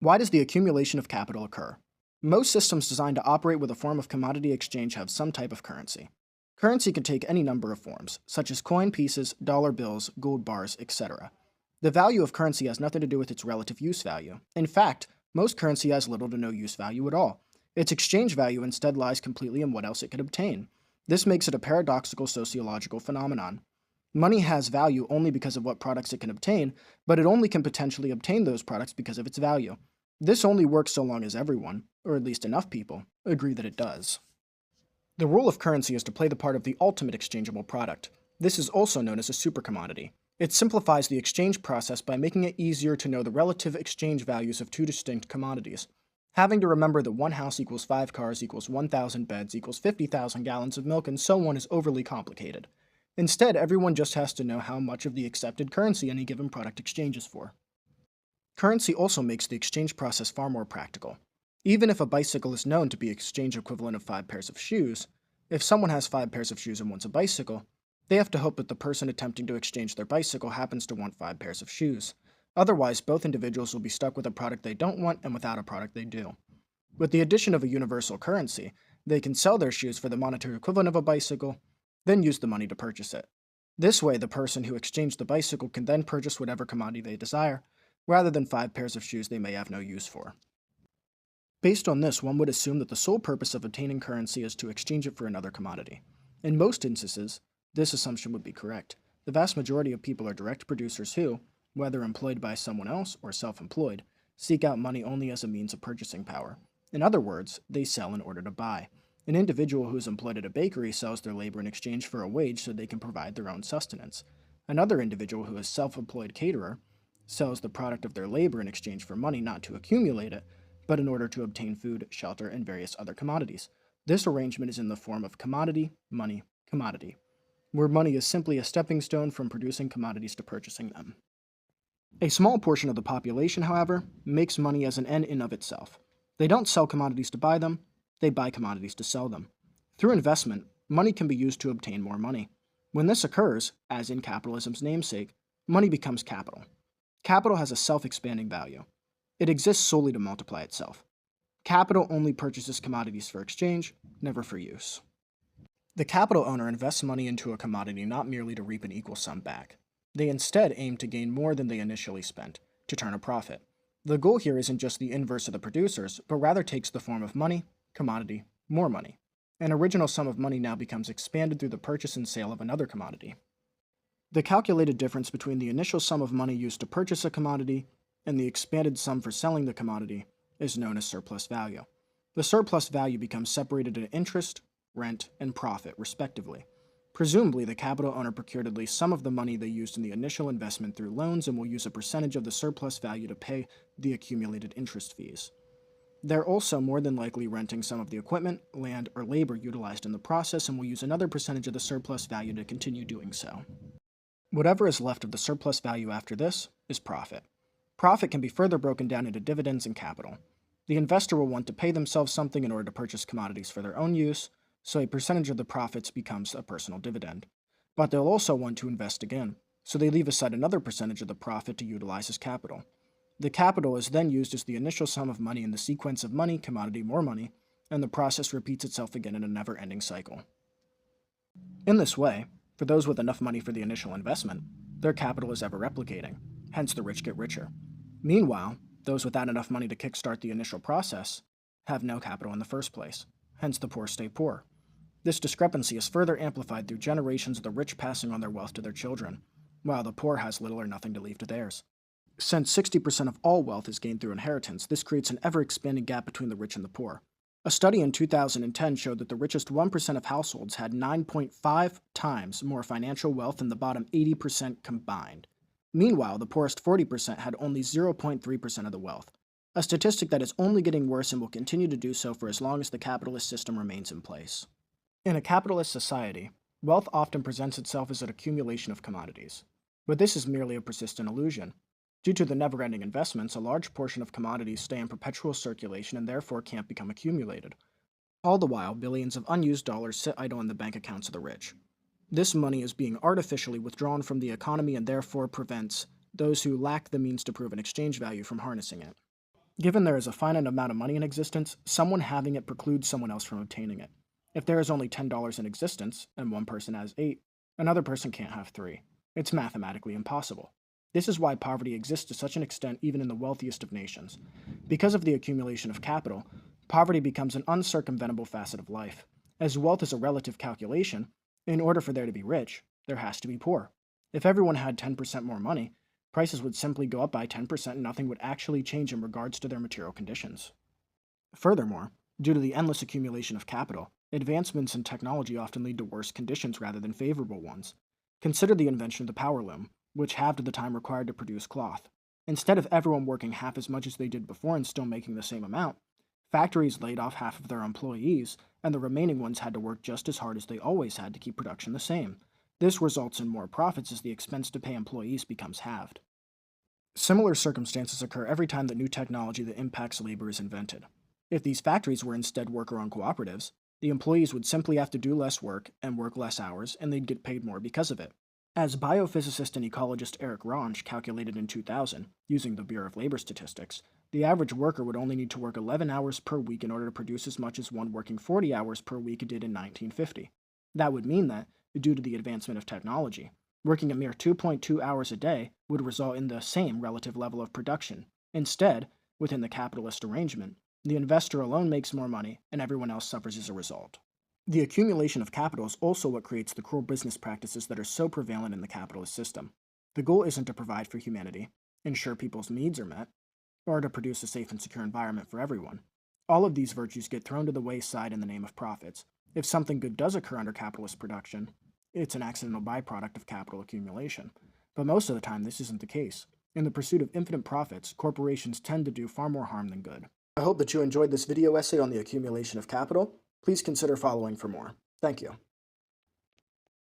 Why does the accumulation of capital occur? Most systems designed to operate with a form of commodity exchange have some type of currency. Currency can take any number of forms, such as coin pieces, dollar bills, gold bars, etc. The value of currency has nothing to do with its relative use value. In fact, most currency has little to no use value at all. Its exchange value instead lies completely in what else it could obtain. This makes it a paradoxical sociological phenomenon. Money has value only because of what products it can obtain, but it only can potentially obtain those products because of its value. This only works so long as everyone, or at least enough people, agree that it does. The role of currency is to play the part of the ultimate exchangeable product. This is also known as a supercommodity. It simplifies the exchange process by making it easier to know the relative exchange values of two distinct commodities. Having to remember that one house equals 5 cars equals 1,000 beds equals 50,000 gallons of milk and so on is overly complicated. Instead, everyone just has to know how much of the accepted currency any given product exchanges for. Currency also makes the exchange process far more practical. Even if a bicycle is known to be exchange equivalent of 5 pairs of shoes, if someone has 5 pairs of shoes and wants a bicycle, they have to hope that the person attempting to exchange their bicycle happens to want 5 pairs of shoes. Otherwise, both individuals will be stuck with a product they don't want and without a product they do. With the addition of a universal currency, they can sell their shoes for the monetary equivalent of a bicycle, then use the money to purchase it. This way, the person who exchanged the bicycle can then purchase whatever commodity they desire, rather than 5 pairs of shoes they may have no use for. Based on this, one would assume that the sole purpose of obtaining currency is to exchange it for another commodity. In most instances, this assumption would be correct. The vast majority of people are direct producers who, whether employed by someone else or self-employed, seek out money only as a means of purchasing power. In other words, they sell in order to buy. An individual who is employed at a bakery sells their labor in exchange for a wage so they can provide their own sustenance. Another individual who is a self-employed caterer sells the product of their labor in exchange for money not to accumulate it, but in order to obtain food, shelter, and various other commodities. This arrangement is in the form of commodity, money, commodity, where money is simply a stepping stone from producing commodities to purchasing them. A small portion of the population, however, makes money as an end in of itself. They don't sell commodities to buy them, they buy commodities to sell them. Through investment, money can be used to obtain more money. When this occurs, as in capitalism's namesake, money becomes capital. Capital has a self-expanding value. It exists solely to multiply itself. Capital only purchases commodities for exchange, never for use. The capital owner invests money into a commodity not merely to reap an equal sum back. They instead aim to gain more than they initially spent, to turn a profit. The goal here isn't just the inverse of the producers, but rather takes the form of money, commodity, more money. An original sum of money now becomes expanded through the purchase and sale of another commodity. The calculated difference between the initial sum of money used to purchase a commodity and the expanded sum for selling the commodity is known as surplus value. The surplus value becomes separated into interest, rent, and profit, respectively. Presumably, the capital owner procured at least some of the money they used in the initial investment through loans and will use a percentage of the surplus value to pay the accumulated interest fees. They're also more than likely renting some of the equipment, land, or labor utilized in the process and will use another percentage of the surplus value to continue doing so. Whatever is left of the surplus value after this is profit. Profit can be further broken down into dividends and capital. The investor will want to pay themselves something in order to purchase commodities for their own use, so a percentage of the profits becomes a personal dividend. But they'll also want to invest again, so they leave aside another percentage of the profit to utilize as capital. The capital is then used as the initial sum of money in the sequence of money, commodity, more money, and the process repeats itself again in a never-ending cycle. In this way, for those with enough money for the initial investment, their capital is ever replicating, hence the rich get richer. Meanwhile, those without enough money to kickstart the initial process have no capital in the first place, hence the poor stay poor. This discrepancy is further amplified through generations of the rich passing on their wealth to their children, while the poor has little or nothing to leave to theirs. Since 60% of all wealth is gained through inheritance, this creates an ever-expanding gap between the rich and the poor. A study in 2010 showed that the richest 1% of households had 9.5 times more financial wealth than the bottom 80% combined. Meanwhile, the poorest 40% had only 0.3% of the wealth, a statistic that is only getting worse and will continue to do so for as long as the capitalist system remains in place. In a capitalist society, wealth often presents itself as an accumulation of commodities. But this is merely a persistent illusion. Due to the never-ending investments, a large portion of commodities stay in perpetual circulation and therefore can't become accumulated. All the while, billions of unused dollars sit idle in the bank accounts of the rich. This money is being artificially withdrawn from the economy and therefore prevents those who lack the means to prove an exchange value from harnessing it. Given there is a finite amount of money in existence, someone having it precludes someone else from obtaining it. If there is only $10 in existence, and one person has 8, another person can't have 3. It's mathematically impossible. This is why poverty exists to such an extent even in the wealthiest of nations. Because of the accumulation of capital, poverty becomes an uncircumventable facet of life. As wealth is a relative calculation, in order for there to be rich, there has to be poor. If everyone had 10% more money, prices would simply go up by 10% and nothing would actually change in regards to their material conditions. Furthermore, due to the endless accumulation of capital, advancements in technology often lead to worse conditions rather than favorable ones. Consider the invention of the power loom, which halved the time required to produce cloth. Instead of everyone working half as much as they did before and still making the same amount, factories laid off half of their employees, and the remaining ones had to work just as hard as they always had to keep production the same. This results in more profits as the expense to pay employees becomes halved. Similar circumstances occur every time that new technology that impacts labor is invented. If these factories were instead worker-owned cooperatives, the employees would simply have to do less work and work less hours, and they'd get paid more because of it. As biophysicist and ecologist Eric Ranch calculated in 2000, using the Bureau of Labor Statistics, the average worker would only need to work 11 hours per week in order to produce as much as one working 40 hours per week did in 1950. That would mean that, due to the advancement of technology, working a mere 2.2 hours a day would result in the same relative level of production. Instead, within the capitalist arrangement, the investor alone makes more money and everyone else suffers as a result. The accumulation of capital is also what creates the cruel business practices that are so prevalent in the capitalist system. The goal isn't to provide for humanity, ensure people's needs are met, or to produce a safe and secure environment for everyone. All of these virtues get thrown to the wayside in the name of profits. If something good does occur under capitalist production, it's an accidental byproduct of capital accumulation. But most of the time, this isn't the case. In the pursuit of infinite profits, corporations tend to do far more harm than good. I hope that you enjoyed this video essay on the accumulation of capital. Please consider following for more. Thank you.